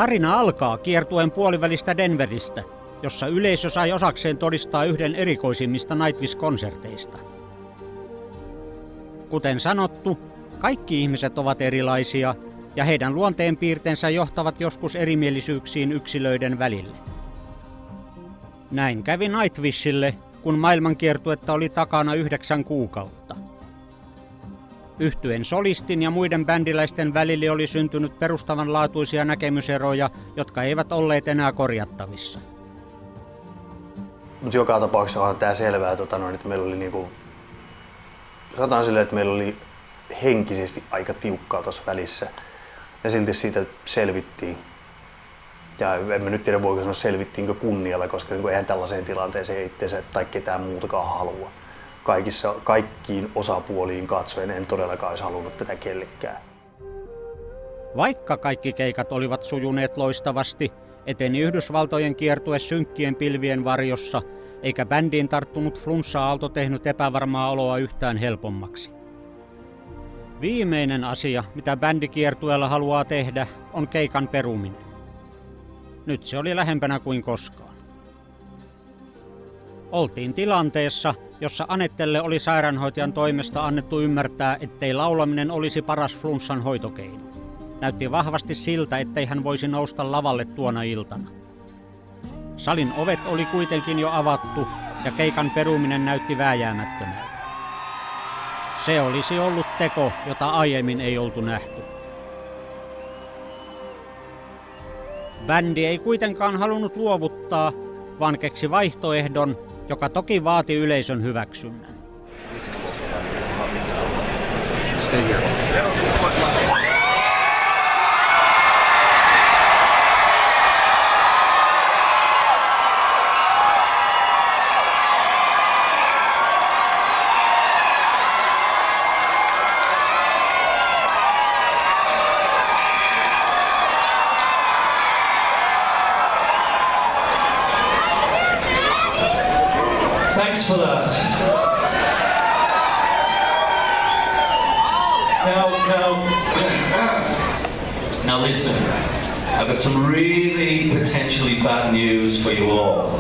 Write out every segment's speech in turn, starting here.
Tarina alkaa kiertueen puolivälistä Denveristä, jossa yleisö sai osakseen todistaa yhden erikoisimmista Nightwish-konserteista. Kuten sanottu, kaikki ihmiset ovat erilaisia ja heidän luonteenpiirteensä johtavat joskus erimielisyyksiin yksilöiden välille. Näin kävi Nightwishille, kun maailmankiertuetta oli takana 9 kuukautta. Yhtyeen solistin ja muiden bändiläisten välille oli syntynyt perustavanlaatuisia näkemyseroja, jotka eivät olleet enää korjattavissa. Mutta joka tapauksessa on tämä selvää, että meillä oli sanotaan silleen, että meillä oli henkisesti aika tiukkaa tuossa välissä ja silti siitä selvittiin. Ja en mä nyt tiedä, voiko sanoa selvittiinkö kunnialla, koska eihän tällaiseen tilanteeseen itseensä tai ketään muutakaan halua. Kaikkiin osapuoliin katsoen en todellakaan olisi halunnut tätä kellekään. Vaikka kaikki keikat olivat sujuneet loistavasti, eteni Yhdysvaltojen kiertue synkkien pilvien varjossa, eikä bändiin tarttunut flunssa-aalto tehnyt epävarmaa oloa yhtään helpommaksi. Viimeinen asia, mitä bändikiertueella haluaa tehdä, on keikan peruminen. Nyt se oli lähempänä kuin koskaan. Oltiin tilanteessa, jossa Anettelle oli sairaanhoitajan toimesta annettu ymmärtää, ettei laulaminen olisi paras flunssan hoitokeino. Näytti vahvasti siltä, ettei hän voisi nousta lavalle tuona iltana. Salin ovet oli kuitenkin jo avattu ja keikan peruminen näytti vääjäämättömältä. Se olisi ollut teko, jota aiemmin ei oltu nähty. Bändi ei kuitenkaan halunnut luovuttaa, vaan keksi vaihtoehdon, joka toki vaati yleisön hyväksynnän. Thanks for that. Now listen, I've got some really potentially bad news for you all.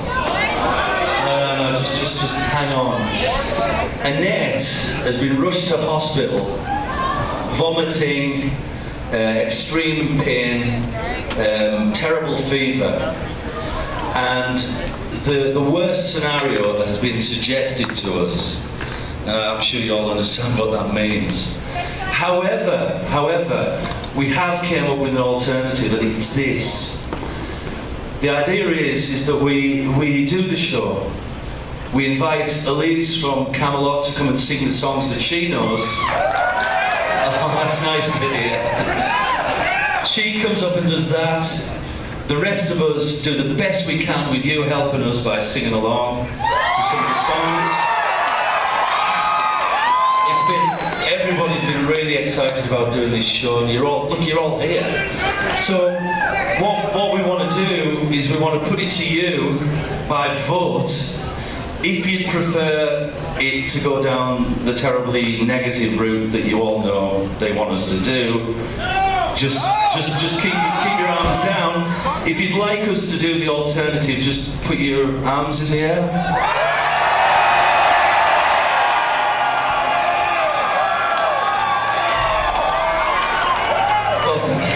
No, just hang on. Annette has been rushed to hospital, vomiting, extreme pain, terrible fever, and the worst scenario has been suggested to us. I'm sure you all understand what that means. However, we have came up with an alternative, and it's this. The idea is that we do the show. We invite Elise from Camelot to come and sing the songs that she knows. Oh, that's nice to hear. She comes up and does that. The rest of us do the best we can with you helping us by singing along to some of the songs. Everybody's been really excited about doing this show, and you're all here. So what we want to do is we want to put it to you by vote if you'd prefer it to go down the terribly negative route that you all know they want us to do. Just keep your arms down. If you'd like us to do the alternative, just put your arms in the air.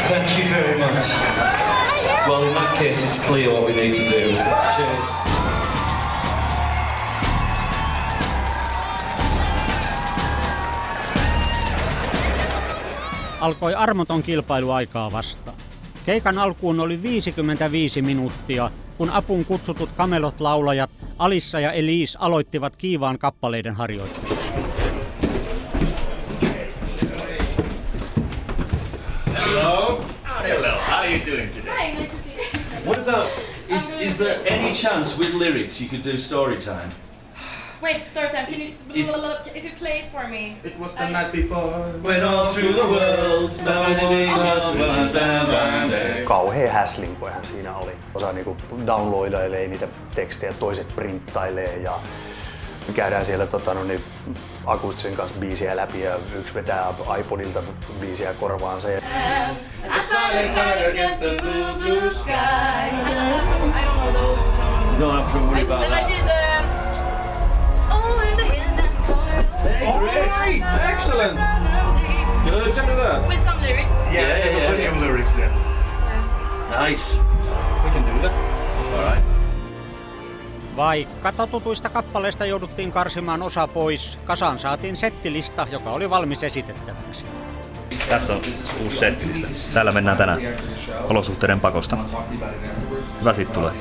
Thank you very much. Well, in that case, it's clear what we need to do. Cheers. Alkoi armoton kilpailu aikaa vastaan. Keikan alkuun oli 55 minuuttia, kun apuun kutsutut Camelot-laulajat Alissa ja Elise aloittivat kiivaan kappaleiden harjoittelun. Hello. Hello. How are you doing today? Hi, nice to see you. What about, is there any chance with lyrics you could do story time? Wait, story time. Can you if you play it for me? It was the night before. Went all through the world. Kauhea häslinkoihan siinä oli. Osa downloadailee niitä tekstejä, toiset printtailee ja Me käydään siellä akustisen kanssa biisiä läpi ja yksi vetää iPodilta biisiä korvaansa. A silent cloud against the blue, blue sky. I don't know those. You don't have to worry about Then that. I did over the hills and far away. Great! Excellent! Good. Can do that. With some lyrics. Yeah, there's plenty of lyrics there. Nice. We can do that. All right. Vaikka totutuista kappaleista jouduttiin karsimaan osa pois, kasaan saatiin settilista, joka oli valmis esitettäväksi. Tässä on uusi settilista. Täällä mennään tänään olosuhteiden pakosta. Hyvä siitä tulee.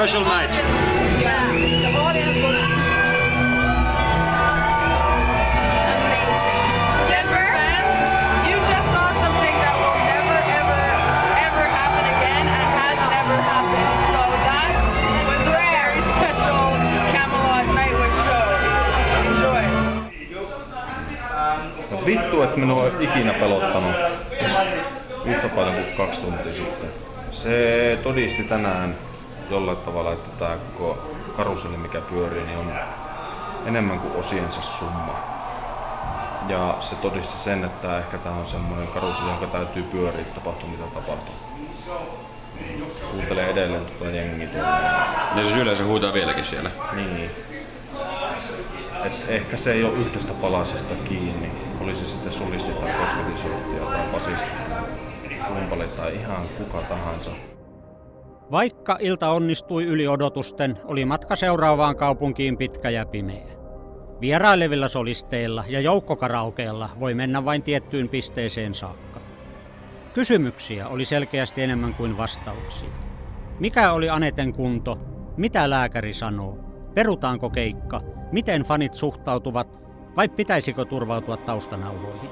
Special night. Yeah, the audience was amazing. Denver fans, you just saw something that will never, ever happen again and has never happened. So that was a very special Camelot Nightwish show. Enjoy. Vittu, että minua on ikinä pelottanut yhtä paljon kuin 2 tuntia sitten. Se todisti tänään jollain tavalla, että tämä koko karuselli, mikä pyörii, niin on enemmän kuin osiensa summa. Ja se todisti sen, että ehkä tämä on semmoinen karuselli, jonka täytyy pyöriä, tapahtuu mitä tapahtuu. Kuuntelee edelleen tuota jengiä tuolla. Ja siis yleensä huutaa vieläkin siellä. Niin. Et ehkä se ei ole yhdestä palasesta kiinni. Oli se sitten solisti tai kosketisoittaja tai basisti tai rumpali tai ihan kuka tahansa. Vaikka ilta onnistui yli odotusten, oli matka seuraavaan kaupunkiin pitkä ja pimeä. Vierailevilla solisteilla ja joukkokaraokeella voi mennä vain tiettyyn pisteeseen saakka. Kysymyksiä oli selkeästi enemmän kuin vastauksia. Mikä oli Aneten kunto? Mitä lääkäri sanoo? Perutaanko keikka? Miten fanit suhtautuvat? Vai pitäisikö turvautua taustanauhoihin?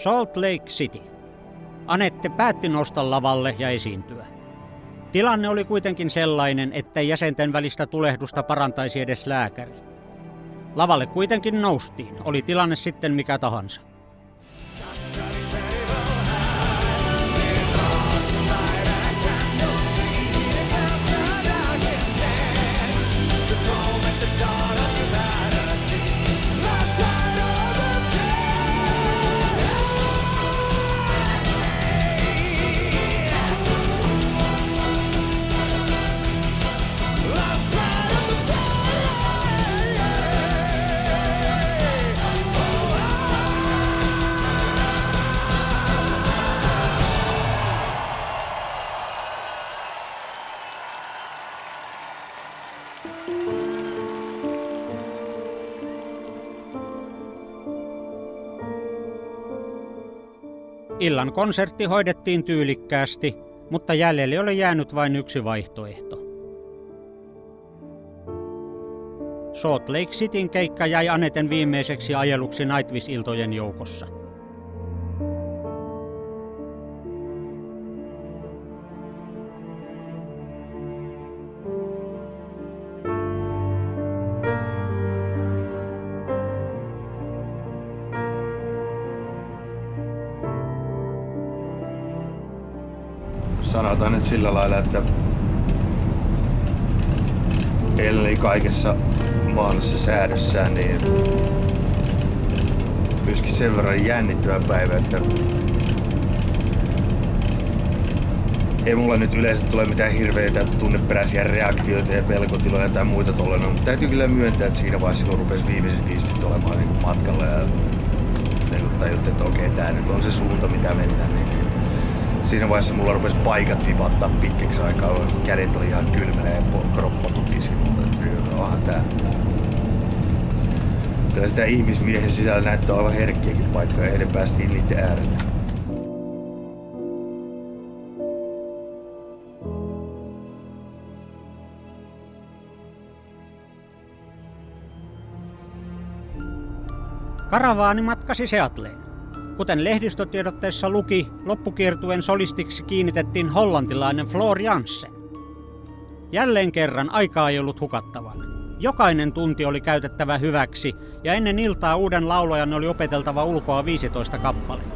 Salt Lake City. Anette päätti nousta lavalle ja esiintyä. Tilanne oli kuitenkin sellainen, ettei jäsenten välistä tulehdusta parantaisi edes lääkäri. Lavalle kuitenkin noustiin, oli tilanne sitten mikä tahansa. Illan konsertti hoidettiin tyylikkäästi, mutta jäljelle oli jäänyt vain yksi vaihtoehto. Salt Lake Cityn keikka jäi Aneten viimeiseksi ajeluksi Nightwish-iltojen joukossa. Sanotaan nyt sillä lailla, että ellei kaikessa mahdollisessa säädössään, niin myöskin sen verran jännittävä päivä, että ei mulla nyt yleensä tule mitään hirveitä tunneperäisiä reaktioita ja pelkotiloja tai muita tollena, mutta täytyy kyllä myöntää, että siinä vaiheessa kun rupesi viimeiset viistit olemaan niin matkalla ja tajuttu, että okei, tää nyt on se suunta mitä mennään, niin siinä vaiheessa mulla rupesi paikat vipattaa pitkäksi aikaa, kädet oli ihan kylmänä ja kroppa tutisi, mutta onhan tää. Kyllä sitä ihmismiehen sisällä näyttää olevan herkkiäkin paikkoja ja eilen päästiin niiden äärelle. Karavaani matkasi Seattleen. Kuten lehdistötiedotteessa luki, loppukiertueen solistiksi kiinnitettiin hollantilainen Floor Jansen. Jälleen kerran aikaa ei ollut hukattavana. Jokainen tunti oli käytettävä hyväksi ja ennen iltaa uuden laulajan oli opeteltava ulkoa 15 kappaletta.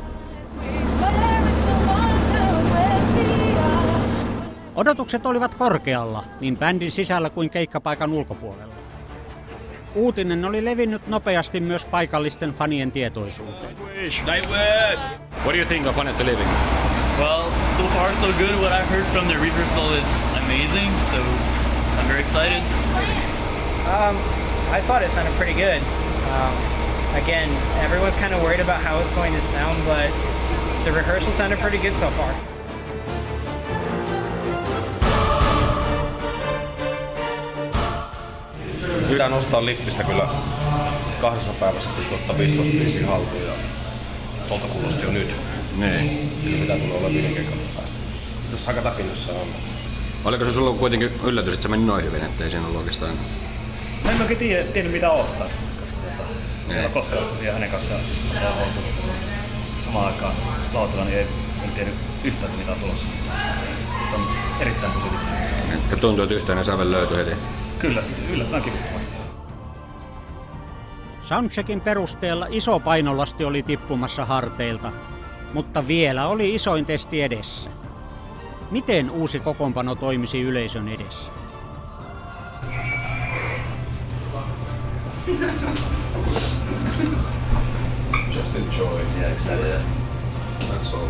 Odotukset olivat korkealla, niin bändin sisällä kuin keikkapaikan ulkopuolella. Uutinen oli levinnyt nopeasti myös paikallisten fanien tietoisuuteen. Nightwish! What do you think of Anette leaving? Well, so far so good. What I heard from the rehearsal is amazing, so I'm very excited. I thought it sounded pretty good. Again, everyone's kind of worried about how it's going to sound, but the rehearsal sounded pretty good so far. Pyydän nostaa lippistä kyllä 2 päivässä pystyy ottaa 15 biisiä haltuun ja tuolta kuulosti jo nyt. Niin. Kyllä mitä tulee olla 5 keikan päästä. Tässä aika tapinnossa on. Oliko se sulla kuitenkin yllätys, että se meni noin hyvin, ettei siinä ollut oikeastaan? Mä en oikein tiedä mitä odottaa, koska en ole koskaan ollut hänen kanssaan samaan aikaan lautalla, niin en tiedä yhtään mitä on tulossa. Mutta on erittäin positiivinen. Ja tuntuu, että yhteinen sävel löytyi heti. Kyllä, yllättävän kivuttomasti. Soundcheckin perusteella iso painolasti oli tippumassa harteilta, mutta vielä oli isoin testi edessä. Miten uusi kokoonpano toimisi yleisön edessä? Just enjoy. Yeah, excited. That's all.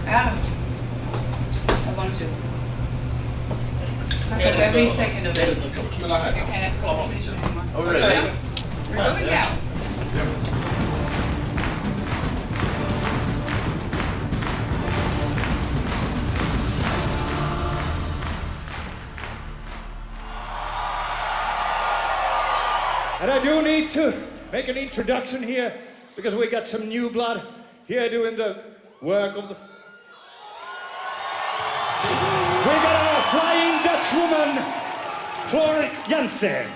I want to. Suck up every second of it. You can't have conversation anymore. Oh, really? We're doing now. And I do need to make an introduction here because we got some new blood here doing the work of the... We got our Flying Dutch woman, Floor Jansen.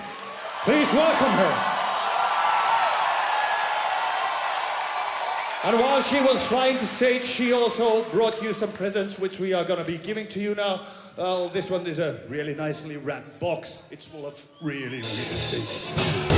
Please welcome her. And while she was flying to stage, she also brought you some presents which we are going to be giving to you now. This one is a really nicely wrapped box. It's full of really things.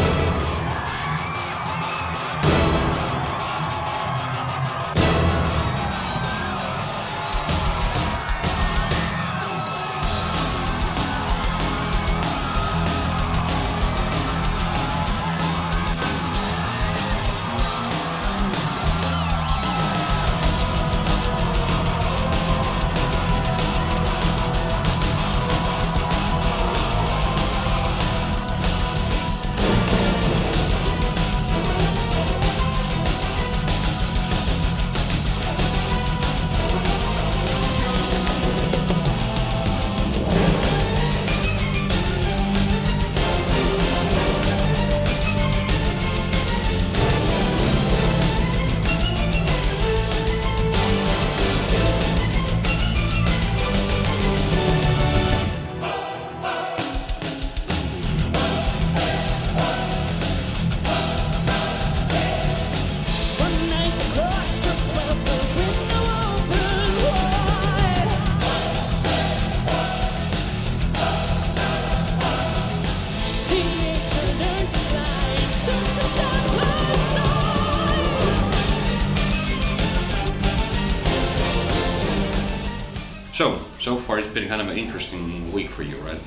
So far it's been kind of an interesting week for you, right?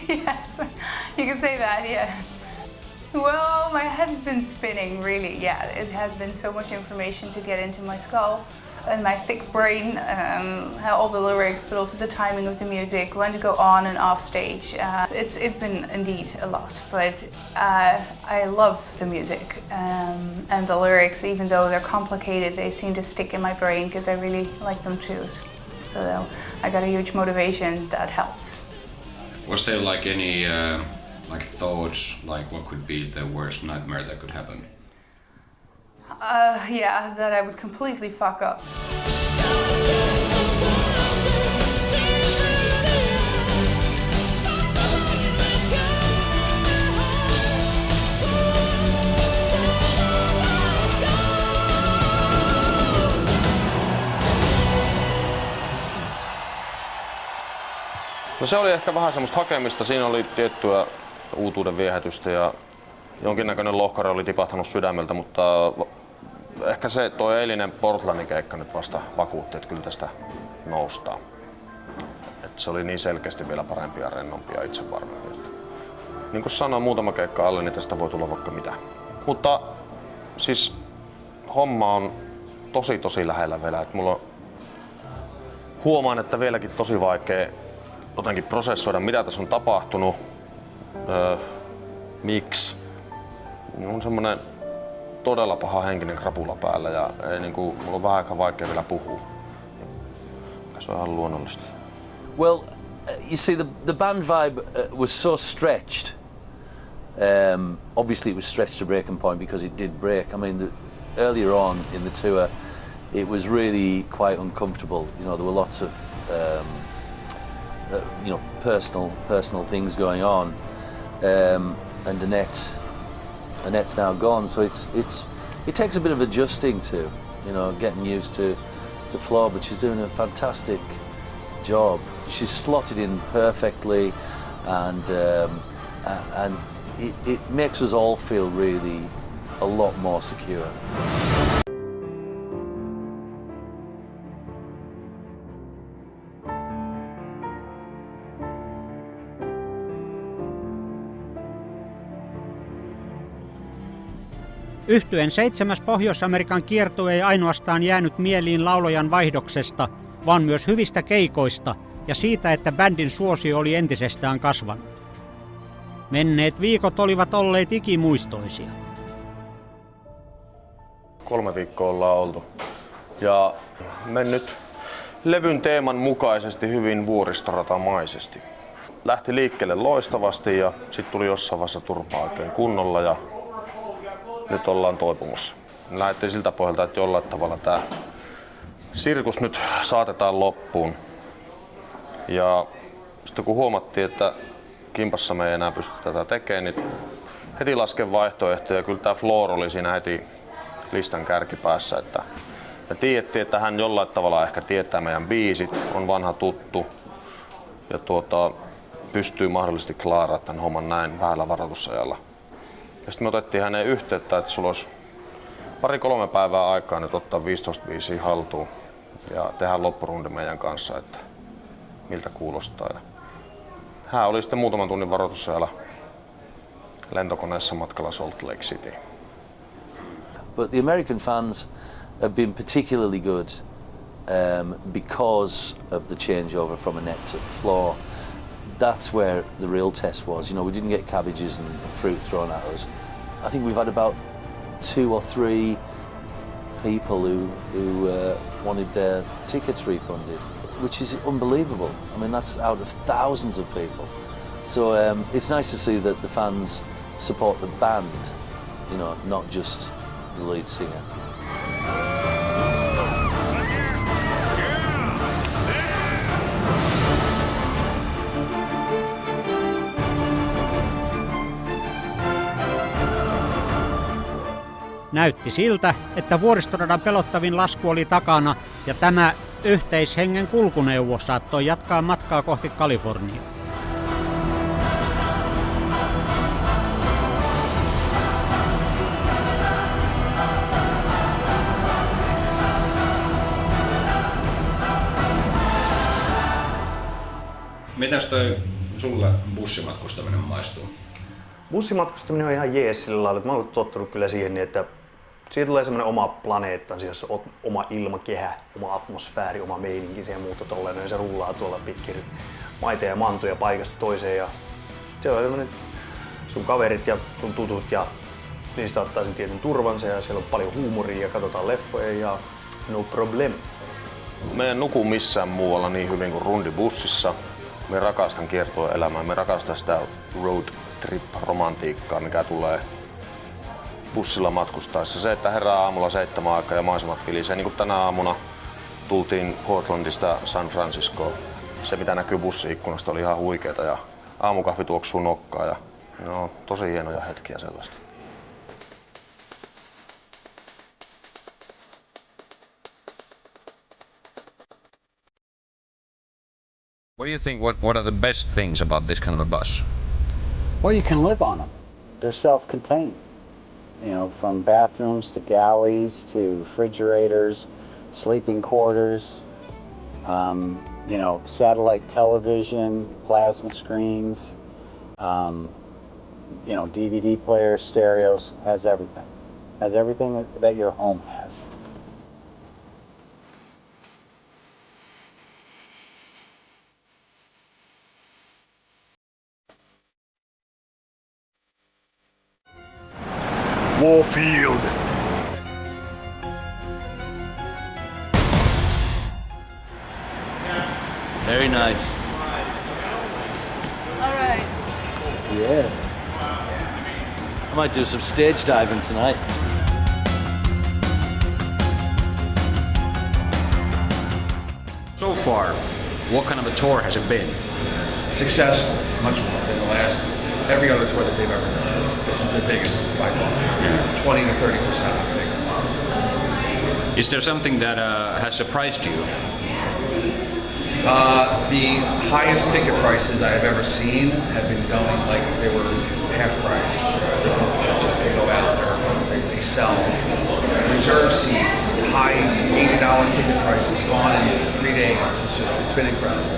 Yes, you can say that, yeah. Well, my head's been spinning, really, yeah. It has been so much information to get into my skull and my thick brain, all the lyrics, but also the timing of the music, when to go on and off stage. It's been indeed a lot, but I love the music and the lyrics, even though they're complicated, they seem to stick in my brain because I really like them too. So I got a huge motivation that helps. Was there like any thoughts, like what could be the worst nightmare that could happen? Yeah, that I would completely fuck up. No se oli ehkä vähän semmoista hakemista. Siinä oli tiettyä uutuuden viehätystä ja jonkinnäköinen lohkare oli tipahtanut sydämeltä, mutta ehkä se toi eilinen Portlandin keikka nyt vasta vakuutti, että kyllä tästä noustaan. Et se oli niin selkeästi vielä parempi ja rennompi ja itsevarmempi. Niin kuin sanoin, muutama keikka alle, niin tästä voi tulla vaikka mitä. Mutta siis homma on tosi lähellä vielä. Et mulla huomaan, että vieläkin tosi vaikea jotenkin prosessoida, mitä tässä on tapahtunut, miksi. On semmoinen todella paha henkinen krapula päällä ja ei, mulla on vähän aika vaikea vielä puhua. Se on ihan luonnollista. Well, you see, the band vibe was so stretched. Obviously, it was stretched to breaking point because it did break. I mean, earlier on in the tour, it was really quite uncomfortable. You know, there were lots of personal things going on, and Annette's now gone, so it takes a bit of adjusting to, getting used to Flo, but she's doing a fantastic job. She's slotted in perfectly, and it makes us all feel really a lot more secure. Yhtyeen 7. Pohjois-Amerikan kiertue ei ainoastaan jäänyt mieliin laulajan vaihdoksesta, vaan myös hyvistä keikoista ja siitä, että bändin suosio oli entisestään kasvanut. Menneet viikot olivat olleet ikimuistoisia. 3 viikkoa ollaan oltu ja mennyt levyn teeman mukaisesti hyvin vuoristoratamaisesti. Lähti liikkeelle loistavasti ja sitten tuli jossain vaiheessa turpaa oikein kunnolla ja nyt ollaan toipumassa. Lähdettiin siltä pohjalta, että jollain tavalla tämä sirkus nyt saatetaan loppuun. Ja sitten kun huomattiin, että kimpassa me ei enää pysty tätä tekemään, niin heti lasken vaihtoehtoja. Kyllä tämä Floor oli siinä heti listan kärkipäässä. Että me tiedettiin, että hän jollain tavalla ehkä tietää meidän biisit, on vanha tuttu ja pystyy mahdollisesti klaaraa tämän homman näin vähällä varoitusajalla. Ja sitten me otettiin häneen yhteyttä, että sulla olisi 2-3 päivää aikaa nyt ottaa 15 biisiä haltuun ja tehdä loppurundi meidän kanssa, että miltä kuulostaa. Ja hän oli sitten muutaman tunnin varoitusajalla lentokoneessa matkalla Salt Lake City. But the American fans have been particularly good because of the changeover from Annette to Floor. That's where the real test was. We didn't get cabbages and fruit thrown at us. I think we've had about 2 or 3 people who wanted their tickets refunded, which is unbelievable. I mean, that's out of thousands of people. So it's nice to see that the fans support the band, not just the lead singer. Näytti siltä, että Vuoristoradan pelottavin lasku oli takana ja tämä yhteishengen kulkuneuvo saattoi jatkaa matkaa kohti Kaliforniaa. Mitäs toi sulle bussimatkustaminen maistuu? Bussimatkustaminen on ihan jees sillä lailla, että mä oon tottunut kyllä siihen, että siitä tulee semmoinen oma planeettansa, jossa on oma ilmakehä, oma atmosfääri, oma meininki ja muuta tolleen. Ja se rullaa tuolla pitkin maita ja mantuja paikasta toiseen. Ja se on semmoinen sun kaverit ja sun tutut ja niistä ottaa sen tietyn turvansa ja siellä on paljon huumoria ja katsotaan leffoja ja no problem. Me en nuku missään muualla niin hyvin kuin rundibussissa. Me rakastan kiertueelämää, me rakastan sitä road trip-romantiikkaa, mikä tulee bussilla matkustaessa. Se, että herää aamulla 7 aikaa ja maisemat filisee, niin kuin tänä aamuna tultiin Portlandista San Franciscoon. Se, mitä näkyy bussi-ikkunasta, oli ihan huikeeta ja aamukahvi tuoksuu nokkaan ja no, tosi hienoja hetkiä sellaista. What do you think? What are the best things about this kind of a bus? Well, you can live on them. They're self-contained. You know, from bathrooms to galleys to refrigerators, sleeping quarters, you know, satellite television, plasma screens, you know, DVD players, stereos, has everything. Has everything that your home has. Warfield. Very nice. All right. Yes. I might do some stage diving tonight. So far, what kind of a tour has it been? Successful, much more than the last, every other tour that they've ever done. This is the biggest by far. 20 to 30% bigger. Is there something that has surprised you? The highest ticket prices I have ever seen have been going like they were half price. Just they go out there, they sell reserve seats, high $80 ticket prices gone in 3 days. It's been incredible.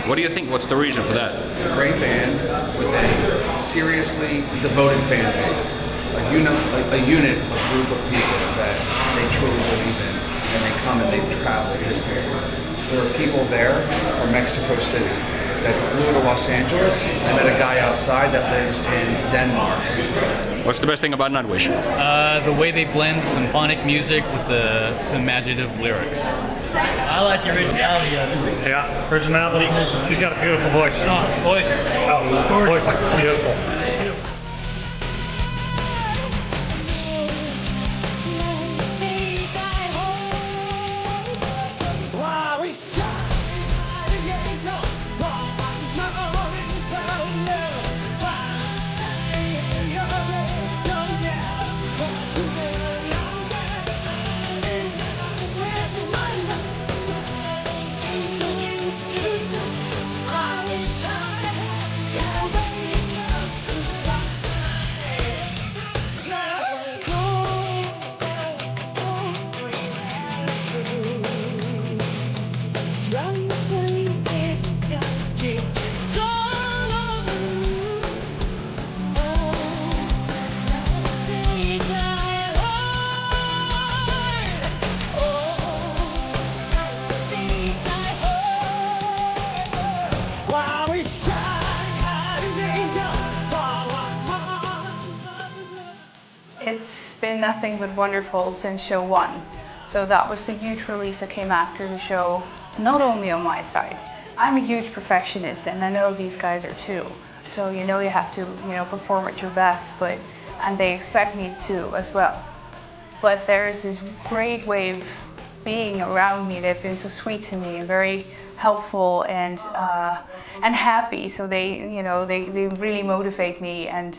What do you think? What's the reason for that? A great band with a seriously devoted fan base, a unit, a group of people that they truly believe in, and they come and they travel distances. There are people there from Mexico City that flew to Los Angeles. I met a guy outside that lives in Denmark. What's the best thing about Nightwish? The way they blend symphonic music with the imaginative lyrics. I like the originality of it. Yeah, originality. She's got a beautiful voice. Voice is Voice is beautiful. It's been nothing but wonderful since show 1. So that was the huge release that came after the show, not only on my side. I'm a huge perfectionist and I know these guys are too. So you have to, perform at your best, and they expect me to as well. But there's this great wave being around me. They've been so sweet to me and very helpful and happy. So they really motivate me, and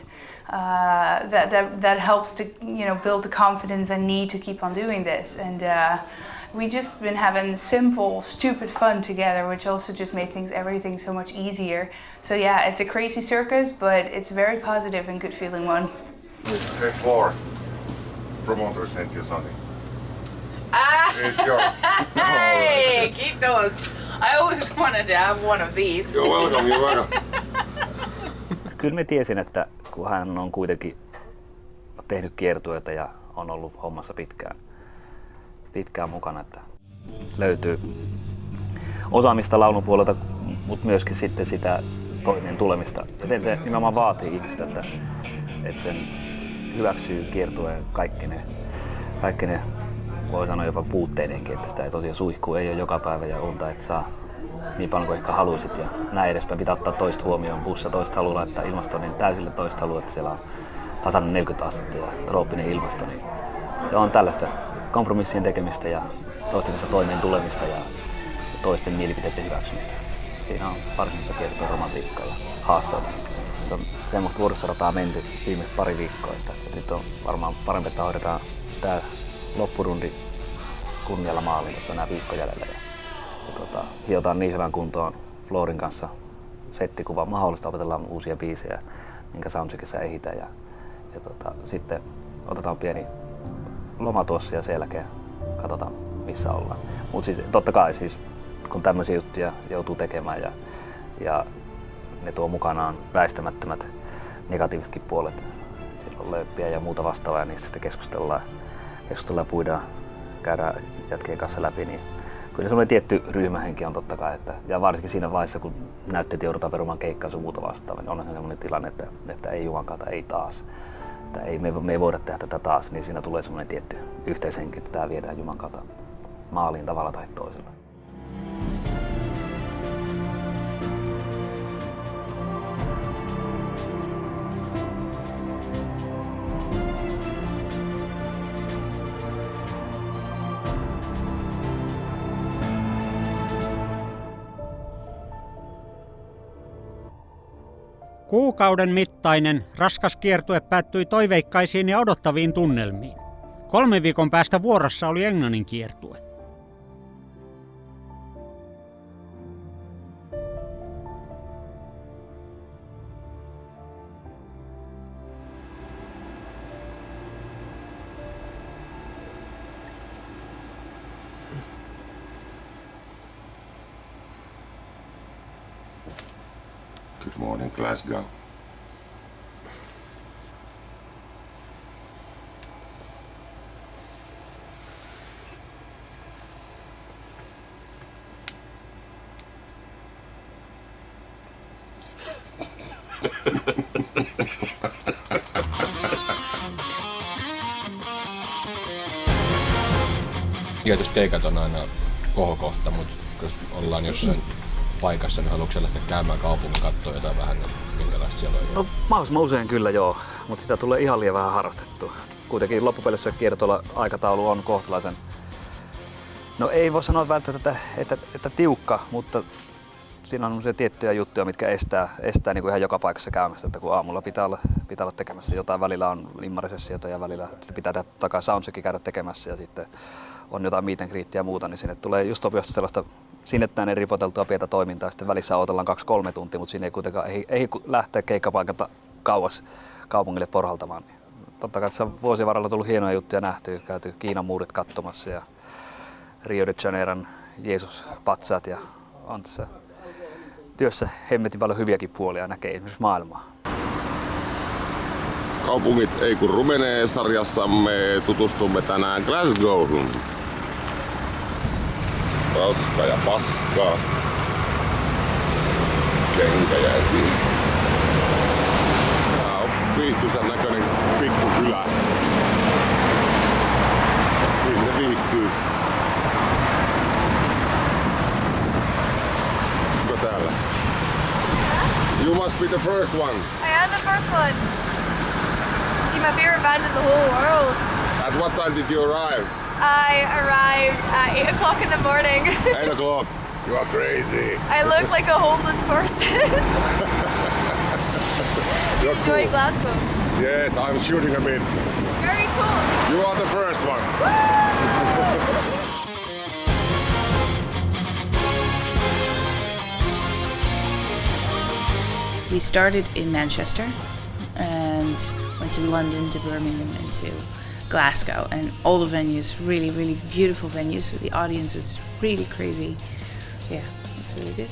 that helps to build the confidence I need to keep on doing this. And we just been having simple, stupid fun together, which also just made everything so much easier. So yeah, it's a crazy circus, but it's a very positive and good feeling one. Hey, Floor, promoter sent you something. It's yours. Hey, kiitos. I always wanted to have one of these. You're welcome, you're welcome. Kyllä mä tiesin, että kun hän on kuitenkin tehnyt kiertueita ja on ollut hommassa pitkään mukana, että löytyy osaamista laulun puolelta, mutta myöskin sitten sitä toimeen tulemista. Ja se nimenomaan vaatii ihmistä, että sen hyväksyy kiertueen kaikki ne voi sanoa jopa puutteidenkin, että sitä ei tosiaan suihkuu, ei ole joka päivä ja unta, että saa niin paljon kuin ehkä haluaisit ja näin edespäin. Pitää ottaa toista huomioon, bussa toista haluaa laittaa ilmastoon, niin täysille toista haluaa, että siellä on tasainen 40 astetta ja trooppinen ilmasto. Niin se on tällaista kompromissien tekemistä ja toisten kanssa toimeen tulemista ja toisten mielipiteiden hyväksymistä. Siinä on varsinaista kiertoa romantiikkaa ja haasteita. Nyt on semmoista vuoristorataa menty viimeiset pari viikkoa, että nyt on varmaan parempi, että hoidetaan tää loppurundi kunnialla maaliin. Tässä on enää viikko jäljellä. Hiotaan niin hyvän kuntoon Florin kanssa settikuva mahdollista, opetellaan uusia biisejä, minkä soundcheckissa ehditään ja sitten otetaan pieni loma tuossa ja sen jälkeen katsotaan missä ollaan. Mutta siis totta kai siis, kun tämmöisiä juttuja joutuu tekemään ja ne tuo mukanaan väistämättömät negatiivisetkin puolet. Siellä on löyppiä ja muuta vastaavaa ja niistä sitten keskustellaan ja puidaan, käydään jätkien kanssa läpi. Niin kyllä semmoinen tietty ryhmähenki on totta kai, ja varsinkin siinä vaiheessa, kun näytteet joudutaan perumaan keikkaa sun muuta vastaavaa, niin on semmoinen tilanne, että ei jumankaata, ei taas. Että me ei voida tehdä tätä taas, niin siinä tulee semmoinen tietty yhteishenki, että tämä viedään jumankaata maaliin tavalla tai toisella. Kuukauden mittainen raskas kiertue päättyi toiveikkaisiin ja odottaviin tunnelmiin. 3 viikon päästä vuorossa oli Englannin kiertue. Good morning, Glasgow. Tietysti keikat on aina kohokohta, mutta jos ollaan jossain paikassa, niin haluatko lähteä käymään kaupungin katsoa jotain vähän, minkälaista siellä on? No mahdollisimman usein kyllä joo, mutta sitä tulee ihan liian vähän harrastettua. Kuitenkin loppupelissä kiertoilla aikataulu on kohtalaisen, no ei voi sanoa välttämättä, että tiukka, mutta siinä on tiettyjä juttuja, mitkä estää niin kuin ihan joka paikassa käymästä, että kun aamulla pitää olla tekemässä jotain, välillä on immarisessiota ja välillä sitten pitää tehdä takaa soundcheckin käydä tekemässä ja sitten on jotain meet and greetia ja muuta, niin sinne tulee just sopivasti sellaista sinne tänne ripoteltua pientä toimintaa, sitten välissä odotellaan 2-3 tuntia, mutta siinä ei kuitenkaan ei lähteä keikkapaikalta kauas kaupungille porhaltamaan. Totta kai tässä on vuosien varrella tullut hienoja juttuja nähtyä, käyty Kiinan muurit katsomassa ja Rio de Janeiron Jeesus-patsaat ja on tässä työssä hemmetin paljon hyviäkin puolia näkee esimerkiksi maailmaa. Kaupungit ei kun rumenee -sarjassamme tutustumme tänään Glasgowhun. Roska ja paskaa. Kenkä jäi siihen. Tää on viihtyisän näköinen pikkukylä. Ihminen viihtyy. Onko täällä? You must be the first one. I am the first one. To see my favorite band in the whole world. At what time did you arrive? I arrived at 8 o'clock in the morning. 8 o'clock? You are crazy. I look like a homeless person. You're Enjoy cool. Glasgow. Yes, I'm shooting a bit. Very cool. You are the first one. We started in Manchester and went to London, to Birmingham and to Glasgow, and all the venues, really, really beautiful venues. So the audience was really crazy. Yeah, It's really good.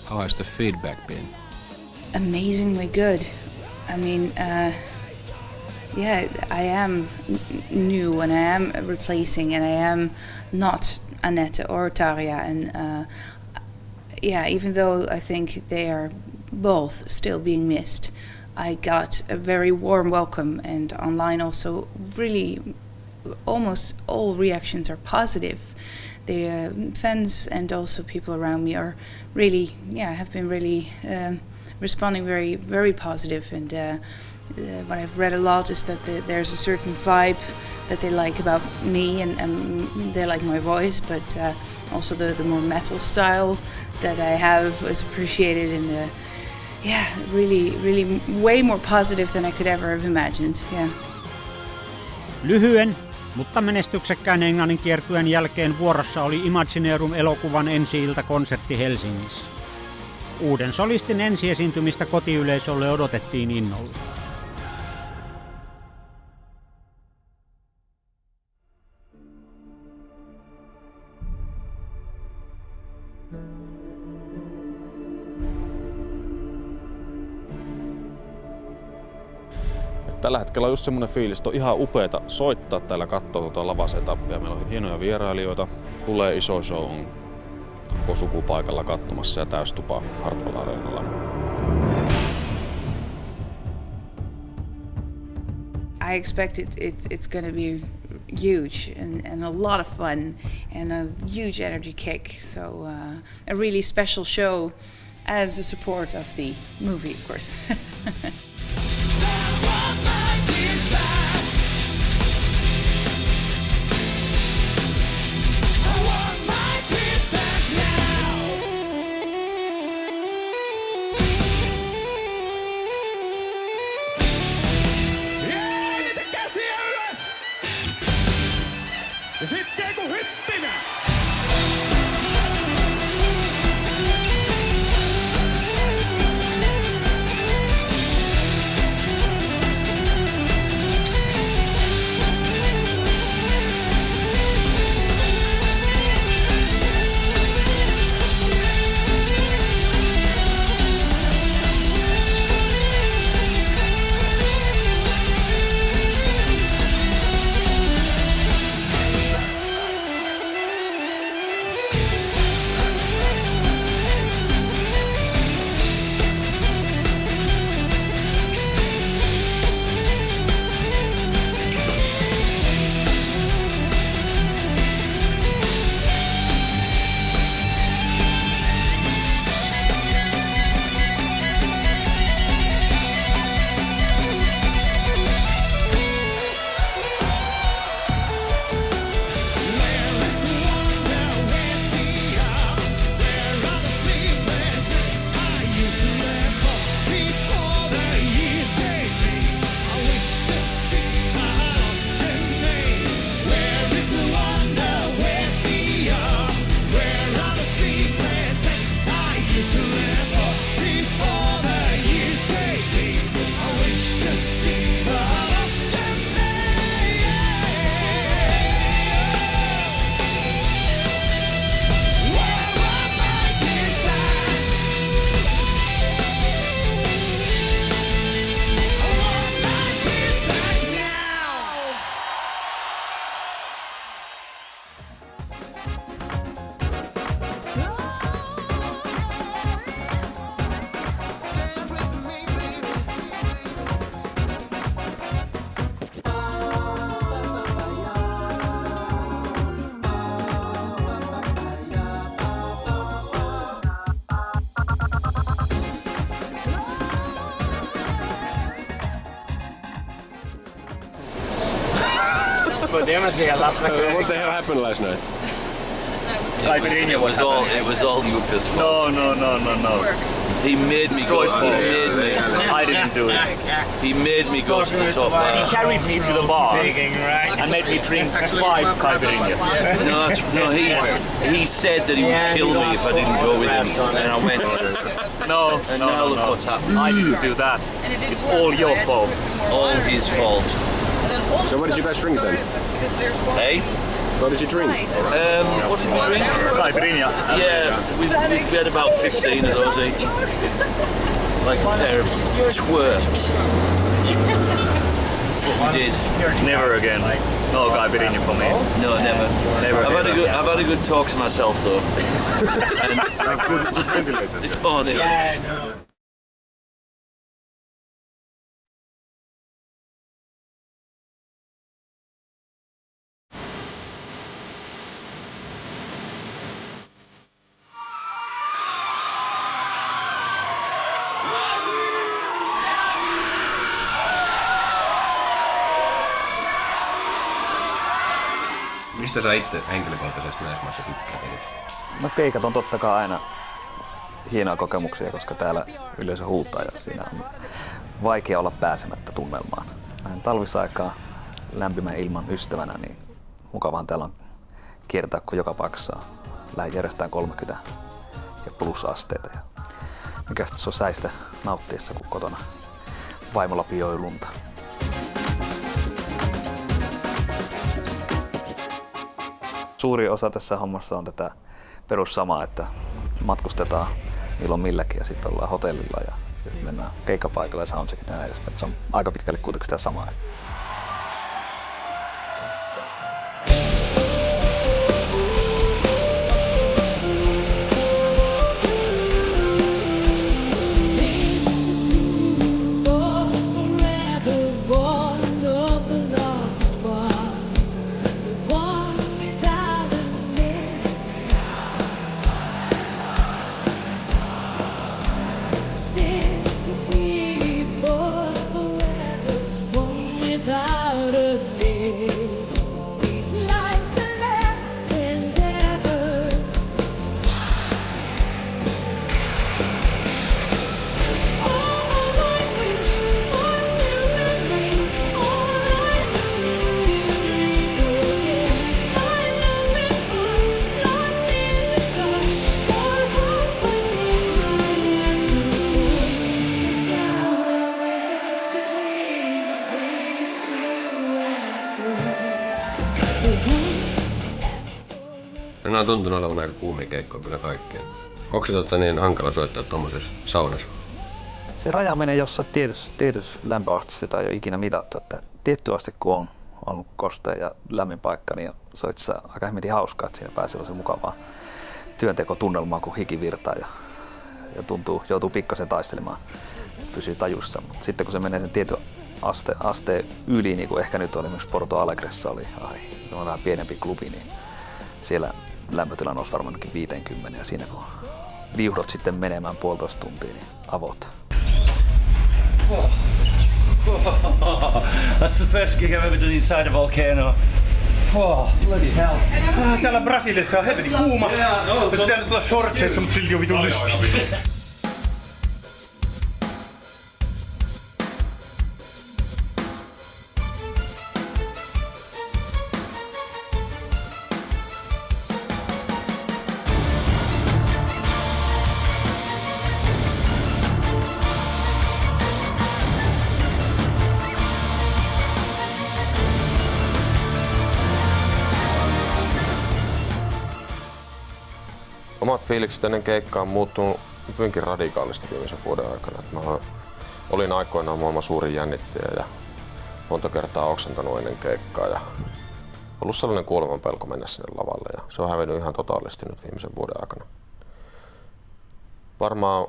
How has the feedback been? Amazingly good. I mean, yeah, I am new and I am replacing and I am not Annette or Tarja. And yeah, even though I think they are both still being missed, I got a very warm welcome, and online also really almost all reactions are positive. The fans and also people around me are really, have been really responding very, very positive. And what I've read a lot is that there's a certain vibe that they like about me, and they like my voice, but also the more metal style that I have is appreciated, and really, really way more positive than I could ever have imagined. Yeah. Lyhyen, mutta menestyksekkään Englannin kiertueen jälkeen vuorossa oli Imagineerum-elokuvan ensi-iltakonsertti Helsingissä. Uuden solistin ensiesiintymistä kotiyleisölle odotettiin innolla. Tällä hetkellä on just semmoinen fiilis, että on ihan upeeta soittaa täällä, katsoa tuota lavasetappia. Meillä on hienoja vierailijoita, tulee iso show, on koko suku paikalla katsomassa ja täystupa Hartwall Areenalla. I expect it's going to be huge and a lot of fun and a huge energy kick. So a really special show as a support of the movie, of course. Ja sitten kun hyppinä! What the hell happened last night? It was all Luca's fault. No. He made me go. He made me. I didn't do it. He made me go to the top bar. He carried me to the bar and made me drink 5 caipirinhas. No, he said that he would kill me if I didn't go with him, and I went. No, now look what's happened. I didn't do that. It's all your fault. All his fault. So what did you guys drink then? Hey? What did you drink? What did we drink? Caipirinha. Yeah, we had about 15 of those each. Like a pair of twerps. That's what we did. Never again. No caipirinha for me. No, never. I've had a good talk to myself though. This morning. Mistä sä itse henkilökohtaisesti näissä maissa tykkäät eniten? No keikat on totta kai aina hienoja kokemuksia, koska täällä yleisö huutaa ja siinä on vaikea olla pääsemättä tunnelmaan. Näin talvisaikaa lämpimän ilman ystävänä, niin mukavaan täällä on kiertää, kun joka paikassa järjestetään 30 ja plusasteita. Ja mikä se on säistä nauttiessa, kun kotona vaimolla pioi lunta. Suuri osa tässä hommassa on tätä perussamaa, että matkustetaan milloin milläkin ja sitten ollaan hotellilla ja mennään keikkapaikalle ja soundcheckin ja näin edespäin. Se on aika pitkälle kuitenkin sitä samaa. Nämä on tuntunut olevan aika kuumia keikkoja kyllä kaikkea. Onko se niin hankala soittaa tuommoisessa saunassa? Se raja menee jossain tietyssä lämpöasteessa, jota ei ole ikinä mitattu. Että tietty aste kun on kostea ja lämmin paikka, niin se on itse asiassa aika hemmetin hauskaa, että siinä pääsee se mukavaa työntekotunnelmaa, kun hiki virtaa ja joutuu pikkasen taistelemaan, pysyy tajussa. Mutta sitten kun se menee sen tietyn asteen yli, niin kuin ehkä nyt oli myös Porto Alegressa oli vähän pienempi klubi, niin siellä lämpötila nousi varmaan 50 ja siinä kun viuhdot sitten menemään 1,5 tuntia, niin avot. That's the first gig I've ever done inside a volcano. Oh, bloody hell. Täällä Brasiliassa on helvetin kuuma. Olisi pitänyt tulla shortseissa, mutta silti on vitun lysti. Omat fiilikset ennen keikkaa on muuttunut hyvinkin radikaalisti viimeisen vuoden aikana. Mä olin aikoinaan maailman suurin jännittäjä ja monta kertaa oksentanut ennen keikkaa ja ollut sellainen kuoleman pelko mennä sinne lavalle ja se on hävinnyt ihan totaalisesti nyt viimeisen vuoden aikana. Varmaan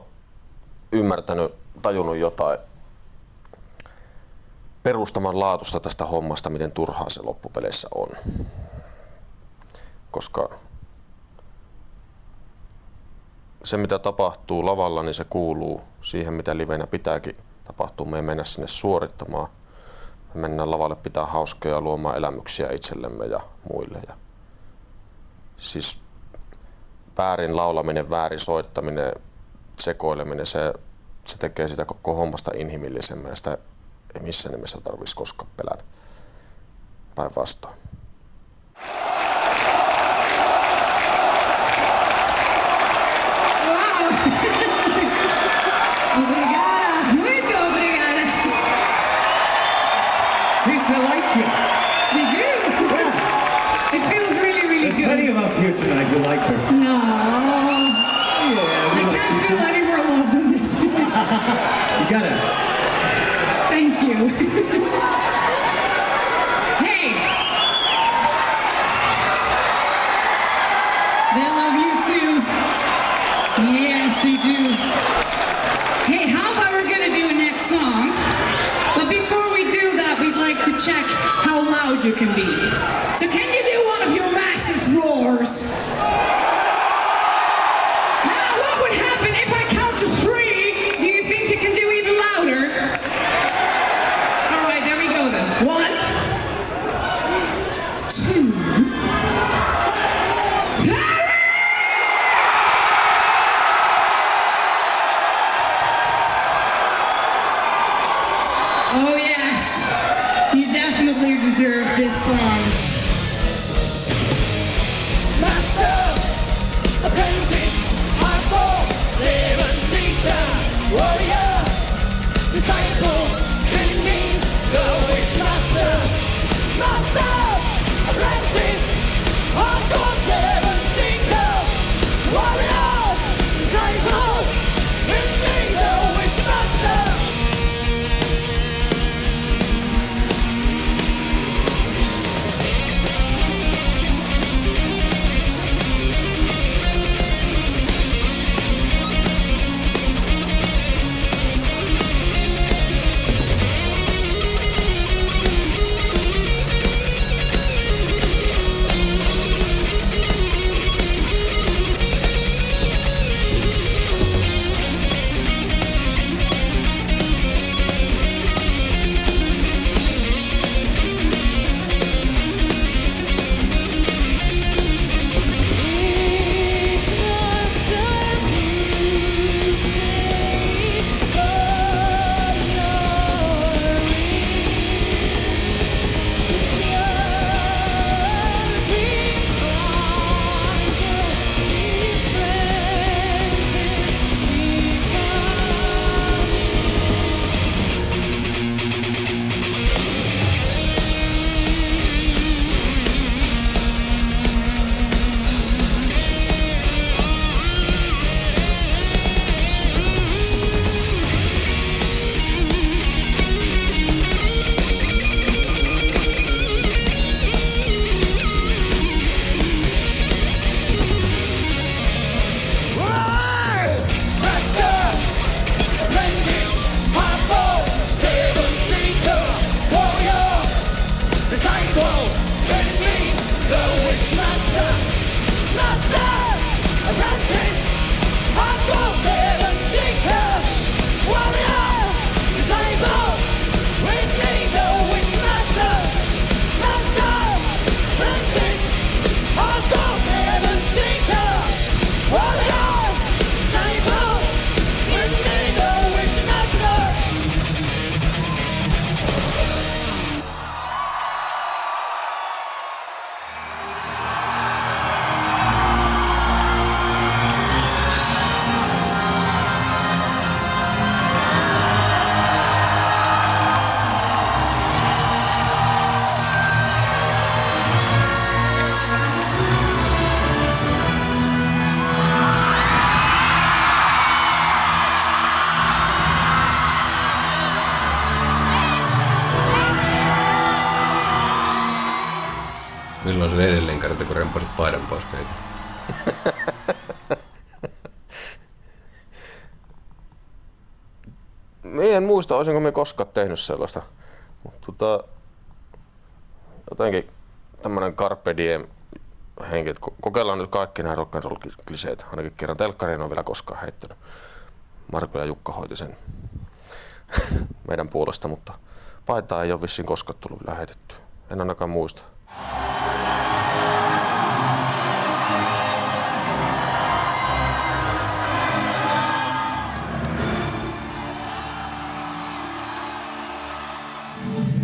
tajunnut jotain perustavanlaatuista tästä hommasta, miten turhaa se loppupeleissä on. Koska se mitä tapahtuu lavalla, niin se kuuluu siihen mitä livenä pitääkin tapahtua. Me ei mennä sinne suorittamaan. Me mennään lavalle pitää hauskaa ja luomaan elämyksiä itsellemme ja muille. Ja siis väärin laulaminen, väärin soittaminen, sekoileminen, se tekee sitä koko hommasta inhimillisemmän ja sitä ei missään nimessä tarvitsisi koskaan pelätä. Päinvastoin. Obrigada, muito obrigada. See, they like you. They do. Yeah. It feels really, really There's good. plenty of us here tonight who like her. No. Yeah, we I like can't you feel too. any more love than this. You gotta. Thank you. Hey. They love you too. Yes, they do. Hey, how about we're gonna do a next song? But before we do that, we'd like to check how loud you can be. So can you do one of your massive roars? Now, what would happen if I count to 3? Do you think you can do even louder? All right, there we go then. 1, 2, 3. Oh yes, you definitely deserve this song. Master, apprentice, hardcore, seven seeker, warrior, disciple, enemy, the wish master. Master, apprentice, hardcore, seven seeker, warrior, disciple, enemy, the wish master. Milloin se edellinen kerta, kun rempasit paidan pois meitä? En muista, olisinko me koskaan tehnyt sellaista. Mutta jotenkin tämmönen carpe diem henki, että kokeillaan nyt kaikki nämä rock'n'roll-kliseet. Ainakin kerran telkkariin on vielä koskaan heittänyt. Marko ja Jukka hoiti sen meidän puolesta, mutta paitaa ei ole vissiin koskaan tullut lähetettyä. En ainakaan muista.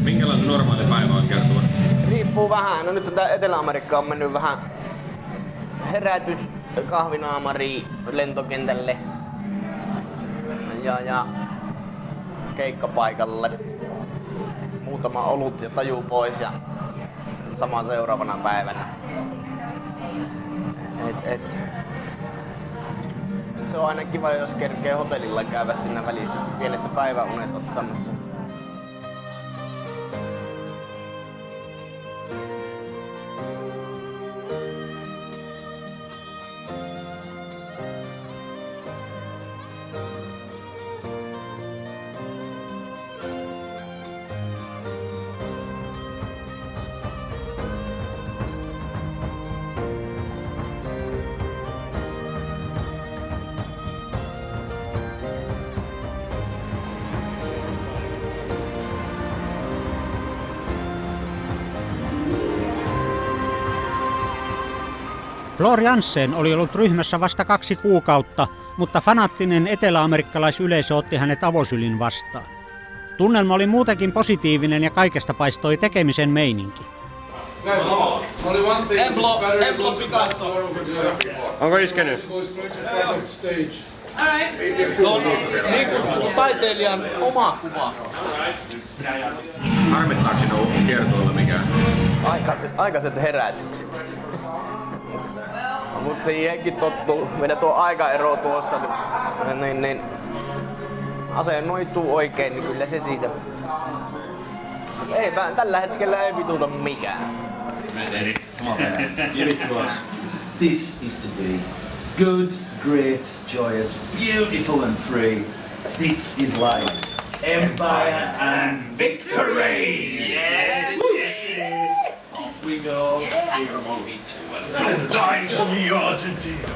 Minkälainen normaali päivä on kertova? Riippuu vähän. No nyt Etelä-Amerikka on mennyt vähän herätys kahvinaamari lentokentälle ja keikkapaikalle. Muutama olut ja taju pois ja sama seuraavana päivänä. Se on aina kiva, jos kerkee hotellilla käydä siinä välissä pienet päiväunet ottamassa. Floor Jansen oli ollut ryhmässä vasta 2 kuukautta, mutta fanaattinen eteläamerikkalaisyleisö otti hänet avosylin vastaan. Tunnelma oli muutenkin positiivinen ja kaikesta paistoi tekemisen meininki. Onko iskenyt? Se on niin kutsuttu taiteilijan oma kuva. Harmittaako sinua kiertueella mikään? Aikaiset herätykset. Mut siihenkin tottuu. Meidän tuo aikaero tuossa, niin asennoituu oikein, niin kyllä se siitä. Ei, tällä hetkellä ei vituta mikään. This is to be good, great, joyous, beautiful and free. This is life. Empire and victory! Yes! Off we go. Time for me, Argentina.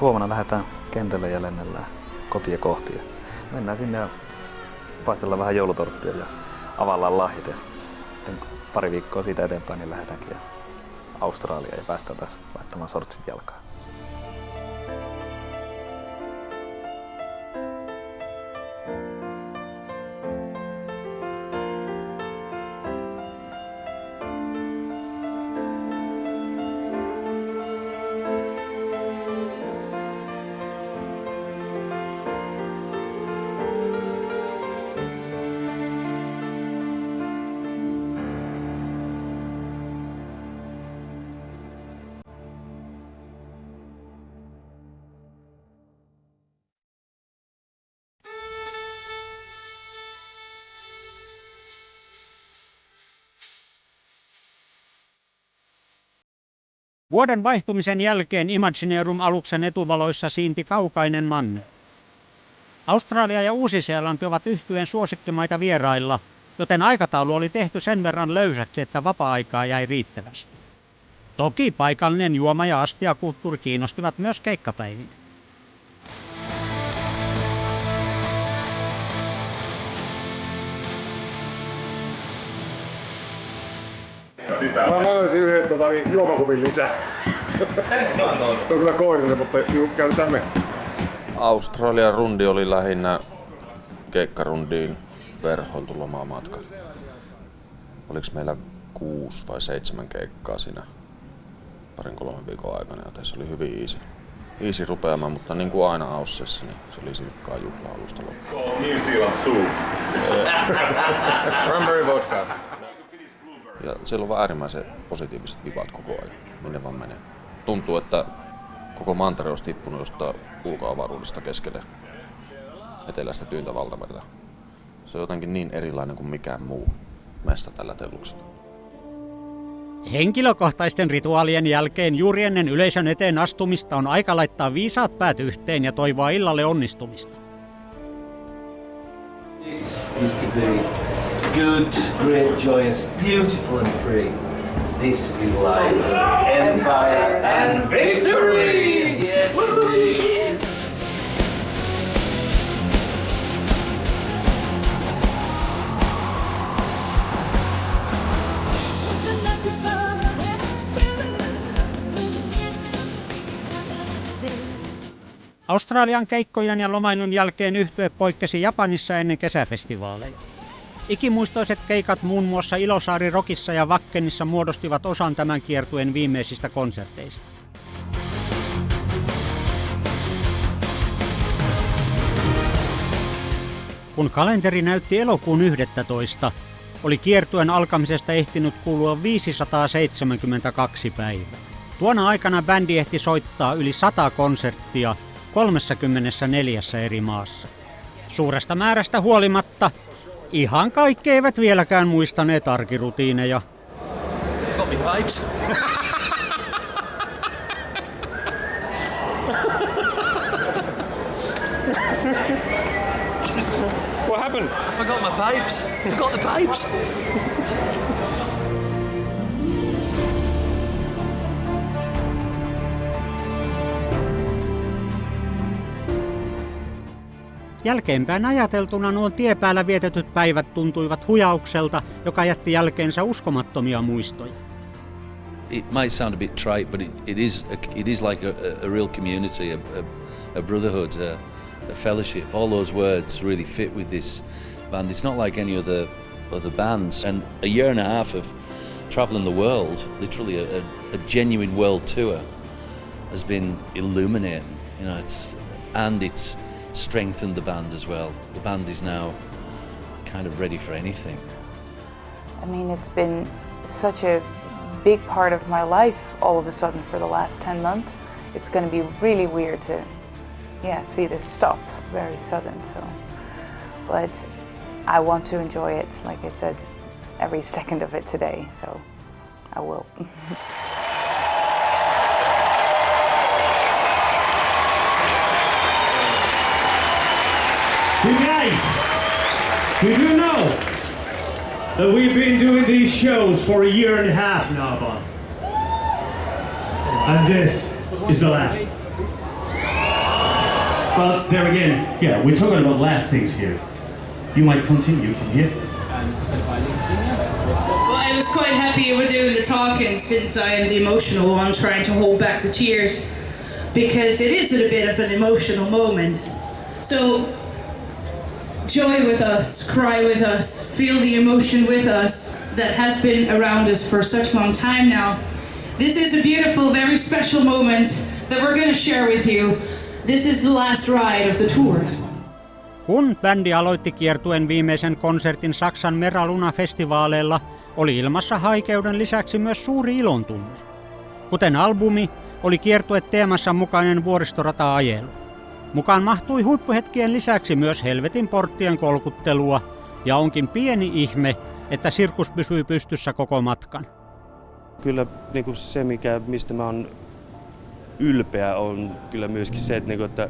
Huomenna lähdetään kentälle ja lennellään kotia kohti. mennään sinne ja paistellaan vähän joulutorttia ja availlaan lahjat. Ja pari viikkoa siitä eteenpäin niin lähdetäänkin Australiaan ja päästään taas laittamaan sortsit jalkaan. Vuoden vaihtumisen jälkeen Imagineerum-aluksen etuvaloissa siinti kaukainen manner. Australia ja Uusi-Seelanti ovat yhtyeen suosikkimaita vierailla, joten aikataulu oli tehty sen verran löysäksi, että vapaa-aikaa jäi riittävästi. Toki paikallinen juoma- ja astiakulttuuri kiinnostivat myös keikkapäivinä. Mä löysin yhden juomakupin lisää. Se on kyllä koirinen, mutta käytetään me. Australian rundi oli lähinnä keikkarundiin verhoiltu lomamatka. Oliko meillä 6 vai 7 keikkaa siinä 2-3 viikon aikana, joten se oli hyvin easy rupeama, mutta niin kuin aina Aussessa, niin se oli silkkaa juhlaa alusta loppuun. New Zealand soup. Cranberry vodka. Ja siellä on vaan äärimmäisen positiiviset vibat koko ajan, minne vaan menee. Tuntuu, että koko mantere olisi tippunut jostain ulkoavaruudesta keskelle eteläistä tyyntä valtamerta. Se on jotenkin niin erilainen kuin mikään muu mesta tällä telluksella. Henkilökohtaisten rituaalien jälkeen juuri ennen yleisön eteen astumista on aika laittaa viisaat päät yhteen ja toivoa illalle onnistumista. This is to be good, great, joyous, beautiful and free. This is life, empire and victory! Yes, indeed. Australian keikkojen ja lomailun jälkeen yhtye poikkesi Japanissa ennen kesäfestivaaleja. Ikimuistoiset keikat muun muassa Ilosaari Rockissa ja Wakkenissa muodostivat osan tämän kiertueen viimeisistä konserteista. Kun kalenteri näytti elokuun 11, oli kiertueen alkamisesta ehtinyt kulua 572 päivää. Tuona aikana bändi ehti soittaa yli 100 konserttia 34 eri maassa. Suuresta määrästä huolimatta ihan kaikki eivät vieläkään muistaneet arkirutiineja. Got me pipes. What happened? I forgot my pipes. I forgot the pipes. Jälkeenpäin ajateltuna nuo tiepäällä vietetyt päivät tuntuivat hujaukselta, joka jätti jälkeensä uskomattomia muistoja. It might sound a bit trite, but it is like a real community, a brotherhood, a fellowship. All those words really fit with this band. It's not like any other bands. And a year and a half of traveling the world, literally a genuine world tour, has been illuminating. You know, it's strengthened the band as well. The band is now kind of ready for anything. I mean, it's been such a big part of my life all of a sudden for the last 10 months. It's going to be really weird to see this stop very sudden. So, but I want to enjoy it, like I said, every second of it today, so I will. You guys, did you know that we've been doing these shows for a year and a half now, Bob? And this is the last. But there again, yeah, we're talking about last things here. You might continue from here. Well, I was quite happy you were doing the talking since I am the emotional one trying to hold back the tears because it is a bit of an emotional moment. So, joy with us, cry with us, feel the emotion with us that has been around us for such a long time now. This is a beautiful, very special moment that we're going to share with you. This is the last ride of the tour. Kun bändi aloitti kiertueen viimeisen konsertin Saksan Mera Luna-festivaaleilla, oli ilmassa haikeuden lisäksi myös suuri ilontunne. Kuten albumi, oli kiertue teemassa mukainen vuoristorata-ajelu. Mukaan mahtui huippuhetkien lisäksi myös helvetin porttien kolkuttelua, ja onkin pieni ihme, että sirkus pysyi pystyssä koko matkan. Kyllä niin kuin se, mistä mä oon ylpeä, on kyllä myöskin se, että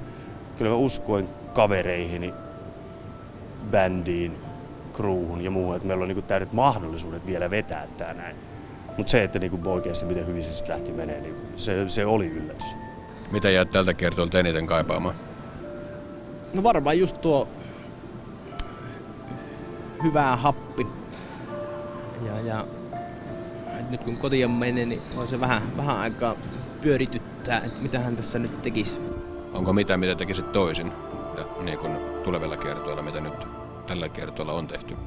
kyllä mä uskoin kavereihini, bändiin, crewhun ja muuhun, että meillä on täydet mahdollisuudet vielä vetää tää näin. Mutta se, että oikeasti miten hyvin se sitten lähti menee, niin se oli yllätys. Mitä jäät tältä kertoilta eniten kaipaamaan? No varmaan just tuo hyvä happi. Ja nyt kun kotiin menee, niin on se vähän aikaa pyörityttää, että mitä hän tässä nyt tekisi. Onko mitään, mitä tekisit toisin niin kuin tulevilla kiertoilla, mitä nyt tällä kiertoilla on tehty?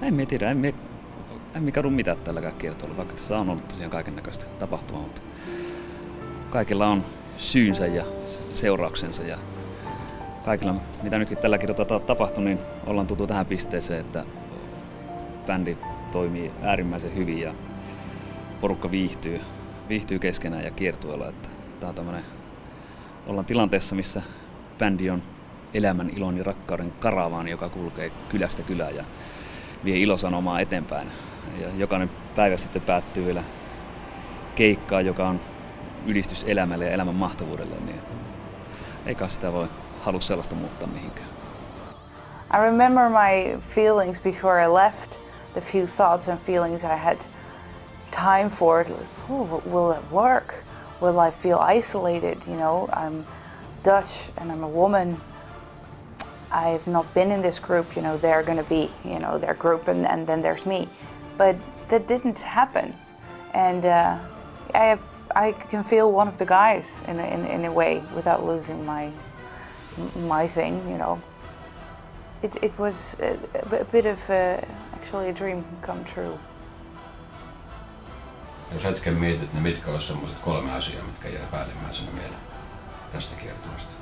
En tiedä, en kadu mitään tälläkään kiertoilla, vaikka tässä on ollut tosiaan kaikennäköistä tapahtumaa, mutta kaikilla on syynsä ja seurauksensa ja kaikilla, mitä nytkin tällä kiertoilla tapahtuu, niin ollaan tultu tähän pisteeseen, että bändi toimii äärimmäisen hyvin ja porukka viihtyy keskenään ja kiertueella, että tää on tämmönen, ollaan tilanteessa, missä bändi on elämän, ilon ja rakkauden karavaani, joka kulkee kylästä kylään ja vie ilosanomaa eteenpäin. Ja jokainen päivä sitten päättyy vielä keikkaan, joka on ylistys elämälle ja elämän mahtavuudelle, niin eikä sitä voi halua sellaista muuttaa mihinkään. I remember my feelings before I left, the few thoughts and feelings I had time for it. Will it work? Will I feel isolated? You know, I'm Dutch and I'm a woman. I've not been in this group, you know, they're gonna be, you know, their group and then there's me. But that didn't happen. And I can feel one of the guys in a way without losing my thing, you know. It was a bit of actually a dream come true. Jos hetken mietit, niin mitkä olisi sellaiset 3 asiaa, mitkä jää päällimmäisenä mieleen tästä kiertueesta?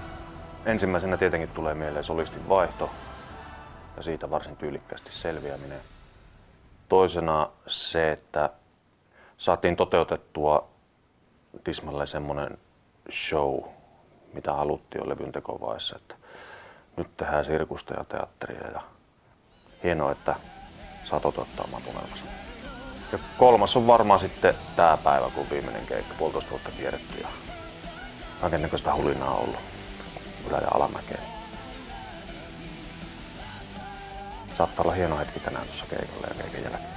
Ensimmäisenä tietenkin tulee mieleen solistin vaihto ja siitä varsin tyylikkäästi selviäminen. Toisena se, että saatiin toteutettua tismalleen semmoinen show, mitä haluttiin jo levyn tekovaiheessa, että nyt tehdään sirkusta ja teatteria ja hienoa, että saa toteuttaa oman unelmansa. Ja 3. on varmaan sitten tää päivä, kun viimeinen keikka, 1,5 vuotta kierretty ja kaikennäköistä hulinaa ollut ylä- ja alamäkeen. Saattaa olla hieno hetki tänään tuossa keikalla ja keikan jälkeen.